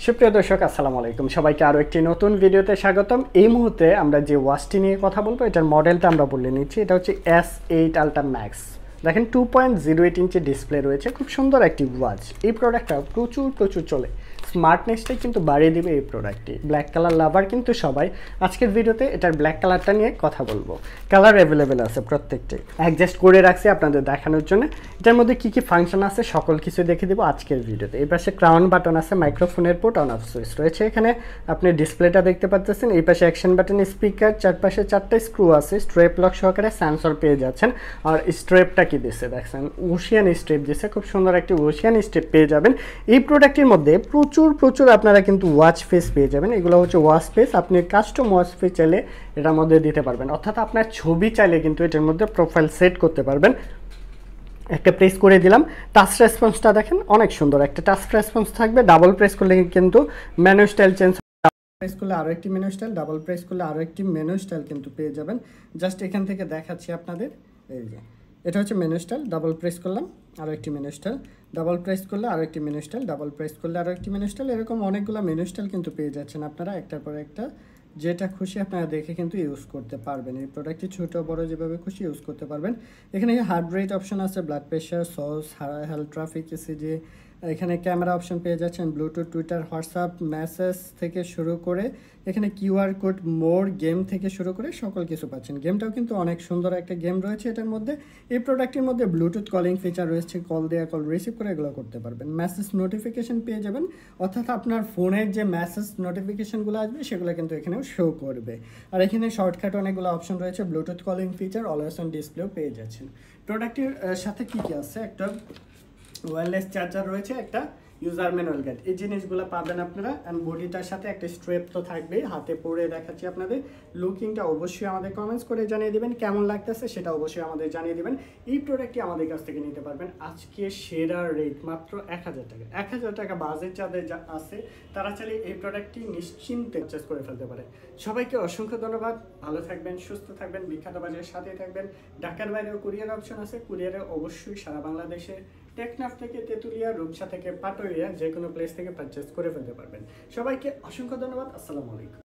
সুপ্রিয় দর্শক আসসালামু আলাইকুম, সবাইকে আরও একটি নতুন ভিডিওতে স্বাগতম। এই মুহূর্তে আমরা যে ওয়াচটি নিয়ে কথা বলবো এটার মডেলটা আমরা বলে নিচ্ছি। এটা হচ্ছে S8 Ultra Max। দেখেন 2.08 ইঞ্চি ডিসপ্লে রয়েছে, খুব সুন্দর একটি ওয়াচ। এই প্রোডাক্টটা প্রচুর চলে, স্মার্টনেসটাই কিন্তু বাড়িয়ে দিবে এই প্রোডাক্টটি। ব্ল্যাক কালার লাভার কিন্তু সবাই। আজকের ভিডিওতে এটার ব্ল্যাক কালারটা নিয়ে কথা বলবো। কালার অ্যাভেলেবেল আছে প্রত্যেকটি, অ্যাডজাস্ট করে রাখছি আপনাদের দেখানোর জন্য। এটার মধ্যে কী ফাংশন আছে সকল কিছু দেখে দেবো আজকের ভিডিওতে। এই পাশে ক্রাউন বাটন আছে, মাইক্রোফোনের পোর্ট, অন অফ সুইচ রয়েছে। এখানে আপনি ডিসপ্লেটা দেখতে পাচ্ছেন। এই পাশে অ্যাকশন বাটন, স্পিকার, চারপাশে 4টা স্ক্রু আছে। স্ট্রেপ লক সহকারে সেন্সর পেয়ে যাচ্ছেন। আর স্ট্রেপটা কি দিচ্ছে দেখছেন, ওশিয়ান স্ট্রেপ দিচ্ছে, খুব সুন্দর একটি ওশিয়ান স্ট্রেপ পেয়ে যাবেন। এই প্রোডাক্টের মধ্যে প্রচুর আপনারা কিন্তু ওয়াচ ফেস পেয়ে যাবেন। এগুলো হচ্ছে ওয়াচ ফেস, আপনি কাস্টম ওয়াচ ফেস চাইলে এটার মধ্যে দিতে পারবেন, অর্থাৎ আপনার ছবি চাইলে কিন্তু এটার মধ্যে প্রোফাইল সেট করতে পারবেন। একটা প্রেস করে দিলাম, টাচ রেসপন্সটা দেখেন অনেক সুন্দর একটা টাচ রেসপন্স থাকবে। ডাবল প্রেস করলে কিন্তু মেনু স্টাইল চেঞ্জ, প্রেস করলে আরও একটি মেনু স্টাইল, ডাবল প্রেস করলে আরও একটি মেনু স্টাইল কিন্তু পেয়ে যাবেন। জাস্ট এখান থেকে দেখাচ্ছি আপনাদের। এই যে এটা হচ্ছে মেনু স্টাইল, ডাবল প্রেস করলাম আরও একটি মেনু স্টাইল, ডাবল প্রেস করলে আরও একটি মেনু স্টাইল, ডাবল প্রেস করলে আরও একটি মেনু স্টাইল। এরকম অনেকগুলো মেনু স্টাইল কিন্তু পেয়ে যাচ্ছেন আপনারা, একটার পর একটা যেটা খুশি আপনারা দেখে কিন্তু ইউজ করতে পারবেন। এই প্রোডাক্টটি ছোটো বড়ো যেভাবে খুশি ইউজ করতে পারবেন। এখানে হার্ট রেট অপশন আছে, blood pressure, sauce, health, traffic, ECG. এখানে ক্যামেরা অপশন পেয়ে যাচ্ছেন, ব্লুটুথ, টুইটার, হোয়াটসঅ্যাপ, মেসেজ থেকে শুরু করে এখানে কিউআর কোড, মোর, গেম থেকে শুরু করে সকল কিছু পাচ্ছেন। গেমটাও কিন্তু অনেক সুন্দর একটা গেম রয়েছে এটার মধ্যে। এই প্রোডাক্টের মধ্যে ব্লুটুথ কলিং ফিচার রয়েছে, কল দেওয়া, কল রিসিভ করে এগুলো করতে পারবেন। মেসেজ নোটিফিকেশন পেয়ে যাবেন, অর্থাৎ আপনার ফোনের যে মেসেজ নোটিফিকেশনগুলো আসবে সেগুলো কিন্তু এখানেও শো করবে। আর এখানে শর্টকাট অনেকগুলো অপশন রয়েছে, Bluetooth calling feature, always on ডিসপ্লেও পেয়ে যাচ্ছেন। প্রোডাক্টের সাথে কী কী আছে, একটা ওয়্যারলেস চার্জার রয়েছে, একটা ইউজার ম্যানুয়াল গাইড, এই জিনিসগুলো পাবেন আপনারা। অ্যান্ড বডিটার সাথে একটা স্ট্রেপ তো থাকবেই, হাতে পরে দেখাচ্ছি আপনাদের। লুকিংটা অবশ্যই আমাদের কমেন্টস করে জানিয়ে দেবেন, কেমন লাগতেছে সেটা অবশ্যই আমাদের জানিয়ে দেবেন। এই প্রোডাক্টটি আমাদের কাছ থেকে নিতে পারবেন আজকে সেরা রেট মাত্র 1000 টাকা। 1000 টাকা বাজেট যাদের আছে তারা চাইলে এই প্রোডাক্টটি নিশ্চিন্তে পারচেজ করে ফেলতে পারে। সবাইকে অসংখ্য ধন্যবাদ, ভালো থাকবেন, সুস্থ থাকবেন, বিখ্যাত বাজারের সাথে থাকবেন। ঢাকার বাইরেও কুরিয়ার অপশন আছে, কুরিয়ারে অবশ্যই সারা বাংলাদেশে টেকনাফ থেকে তেঁতুলিয়া, রূপসা থেকে পাটুরিয়া, যে কোনো প্লেস থেকে পারচেস করে ফেলতে পারবেন। সবাইকে অসংখ্য ধন্যবাদ, আসসালামু আলাইকুম।